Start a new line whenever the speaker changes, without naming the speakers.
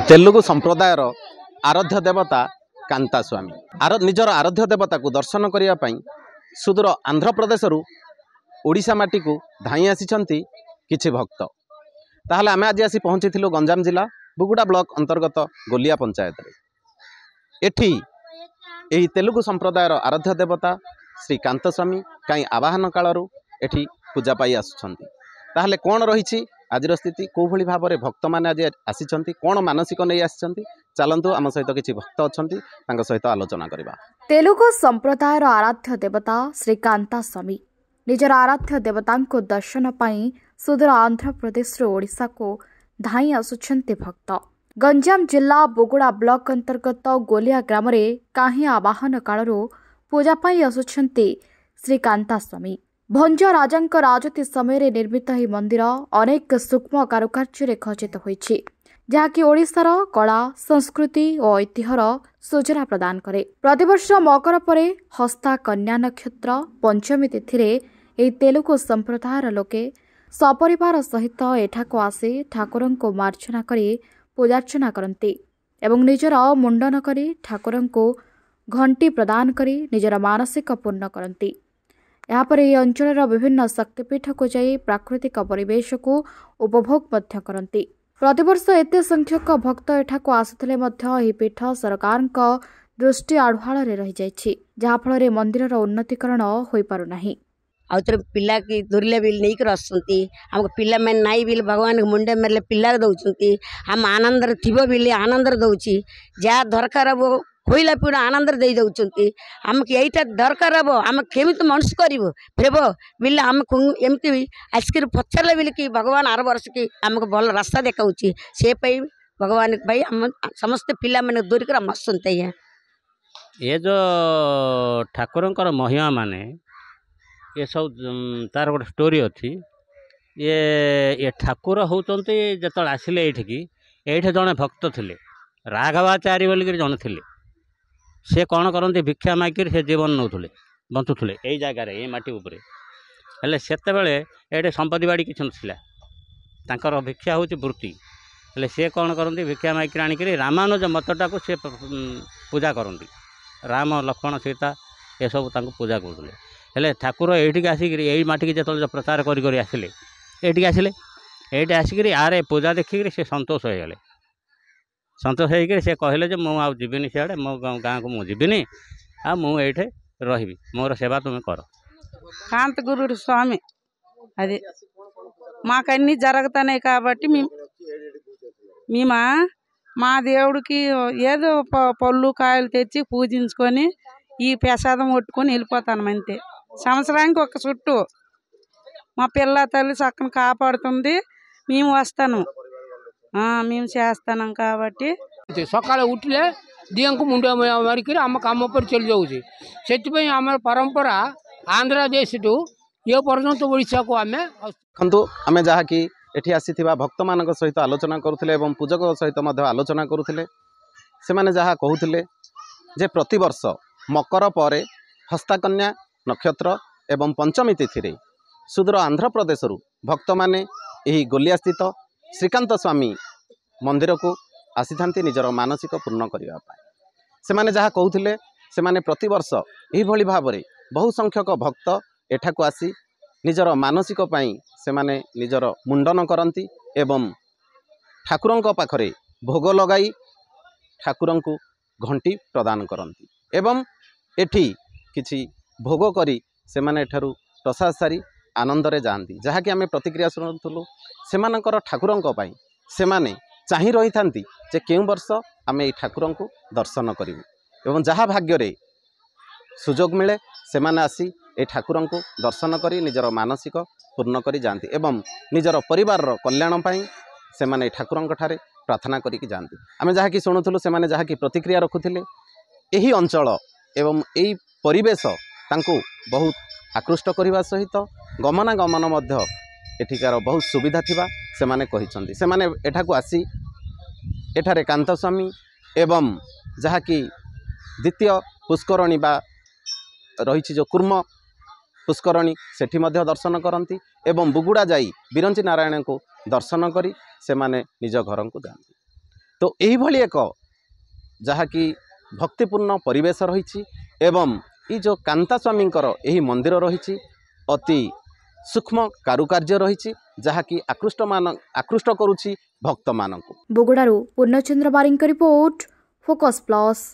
तेलुगु संप्रदायर आराध्य देवता कांतास्वामी निजर आराध्य देवता को दर्शन करने सुदूर आंध्र प्रदेश ओडिशा माटी को धाई आसी किछि भक्त। ताहले आमे आज आसी पहुँची गंजाम जिला बुगुड़ा ब्लॉक अंतर्गत गोलिया पंचायत एठी एही तेलुगु संप्रदायर आराध्य देवता श्री कांतास्वामी कहीं आवाहन कालरू एठी पूजा पाई आसुछंती। ताहले कौन रही आज स्थिति कौ भली भाव में भक्त मैंने आज आसी कौन मानसिक नहीं आसी चलतु आम सहित किसी भक्त अच्छा सहित आलोचना करवा।
तेलुगु संप्रदायर आराध्य देवता श्री कांतास्वामी निजर आराध्य देवता को दर्शन पाई सुदूर आंध्र प्रदेश ओडिशा को धाई आसुछंती भक्त। गंजाम जिला बुगुड़ा ब्लॉक अंतर्गत गोलिया ग्राम में काहीं आवाहन कालरू पूजा पाई आसुछंती श्री कांतास्वामी। भंज राजांक राजती समय निर्मित ही मंदिर अनेक सूक्ष्म कारुकार्य खचित होइछि जहाँकि ओडिशार कला संस्कृति और ऐतिह्यर सूचना प्रदान करे। प्रतिवर्ष मकर परे हस्ता कन्या नक्षत्र पंचमी तिथि एही तेलुगु संप्रदायर लोके सपरिवार सहित एठाको आसी ठाकुरन को मार्चना करी पूजार्चना करती एवं निजर मुंडन करी ठाकुरन को घंटी प्रदान करी निजर मानसिक पूर्ण करती। यापर यह अंचल विभिन्न शक्तिपीठ को जाई प्राकृतिक परिवेश को उपभोग मध्य करती। प्रतिवर्ष एते संख्यक भक्त एठाको आसुथिले मध्य एही पीठ सरकार दृष्टि आढ़ुआल रही जाइछि जहाँफल मंदिर उन्नतीकरण हो पारु नाही।
आउथरे पिला की धरले बिल नहीं कर आसुंती हमको पिला में नाई बिल भगवान के मुंडे मेरे पिला दउचंती हम आनंद थिबो बिल आनंद दउची जा दरकार वो खोइला पीड़ा आनंद दे दउचंती हमके एटा दरकार हबो हम केमित मनुष्य करबो फेबो बिल हम एमती आस्कर पछरले बिल कि भगवान आर वर्ष की हमको भल रास्ता देखाउची से पई भगवान भाई हम समस्त पिला माने दूर कर मसंते हैं।
ये जो ठाकुरंकर महिमा माने ये सब तार गोटे स्टोरी अच्छी ये ठाकुर होती जो आसिले ये जड़े भक्त थे राघवाचारी बोलिक जड़े थे से कौन करते भिक्षा मागिक से जीवन नौले बंचुले यही जगार ये मटी उपरे हेले सेतेबेले ये संपत्ति बाड़ी किसी नाला भिक्षा हूँ वृत्ति हेले से कौन करते भिक्षा मागिक आणिक रामानुज मतटा को सी पूजा करती राम लक्ष्मण सीता ये सब पूजा करुले हेले ठाकुर ये आसिक यही माटी जो प्रचार कर आसिले ये आसिले ये आसिक आरे पूजा देखिक से संतोष हो गले संतोष होकर से कहले जे मु आउ जीविनी सियाड़े मो गाँ को मुझे जीविनी आ मुझे रही मोर सेवा तुम्हें कर।
कांत गुरु स्वामी अभी माकन्नी जरगताने काबट्टी मेमा మా దేవుడికి ఏదో పళ్ళు కాయలు తెచ్చి పూజించుకొని ఈ ప్రసాదం కొట్టుకొని వెళ్ళిపోతాను అంతే। సంవత్సరానికి ఒక చుట్టూ మా పిల్ల తల్లి చక్కని కాపాడుతుంది మేము వస్తాను మేము చేస్తాం కాబట్టి
सकाଳେ उठिले दिया को मुंड मारिक आम कम पर चली जाऊँगी से आम परंपरा आंध्र देश टू ये पर्यंत ओडिशा को आम
आम जहाँ कि एठी आसीथिबा भक्त मान सहित आलोचना करुथिले एवं पूजक सहित आलोचना करुथिले से माने जहाँ कहूथिले जे प्रतिवर्ष मकर पर हस्ताकन्या नक्षत्र एवं पंचमी तिथि सुदूर आंध्र प्रदेश भक्त माने एही गोलिया स्थित श्रीकांत स्वामी मंदिर को आसी था निजर मानसिक पूर्ण करने से माने जहाँ कहूथिले से माने प्रतिवर्ष यही भली भाव में बहु संख्यक भक्त एठाको आसी निजर मानसिक पाई से माने निजर मुंडन करती एवं ठाकुरों पाखरे भोग लगाई ठाकुरों को घंटी प्रदान करती एवं एठी किछि भोग करी से माने एठारु प्रसाद सारी आनंदरे जाती जहाँ कि आम प्रतिक्रिया शुणुलु सेमानकर ठाकुरों पाई से माने चाही रही था जे केउं वर्ष आम ये ठाकुरों को दर्शन करूँ एवं जहाँ भाग्य सुजोग मिले से माने आसी ए ठाकुरों को दर्शन करी निजर मानसिक पूर्ण करी जाती एवं निजर परिवार कल्याण पाई से माने ठाकुरों ठारे प्रार्थना करिकी जाती। आम जहाँ कि शुणुलु से माने जहाँ कि प्रतिक्रिया रखुथिले एही अंचल एवं एही परिवेश तांको बहुत आकृष्ट करने सहित गमनागमन मध्य एठिकार बहुत सुविधा थिबा से माने कहिसंती से माने एठाको आसी एठारे कांतास्वामी एवं जहाँ कि द्वितीय पुष्करणी बा रही जो कुर्म पुष्करणी सेठी मध्य दर्शन करती एवं बुगुड़ा जाई बिरंची नारायण को दर्शन करी से माने निज घर को जाती। तो यही एक जहाँकि भक्तिपूर्ण परिवेश रही एवं ये जो कांता स्वामी यही मंदिर रही अति सूक्ष्म कारुकार्य रही जहाँकि आकृष्ट करुछि भक्त मानक।
बोगुडारू पूर्णचंद्र बारिंग रिपोर्ट फोकस प्लस।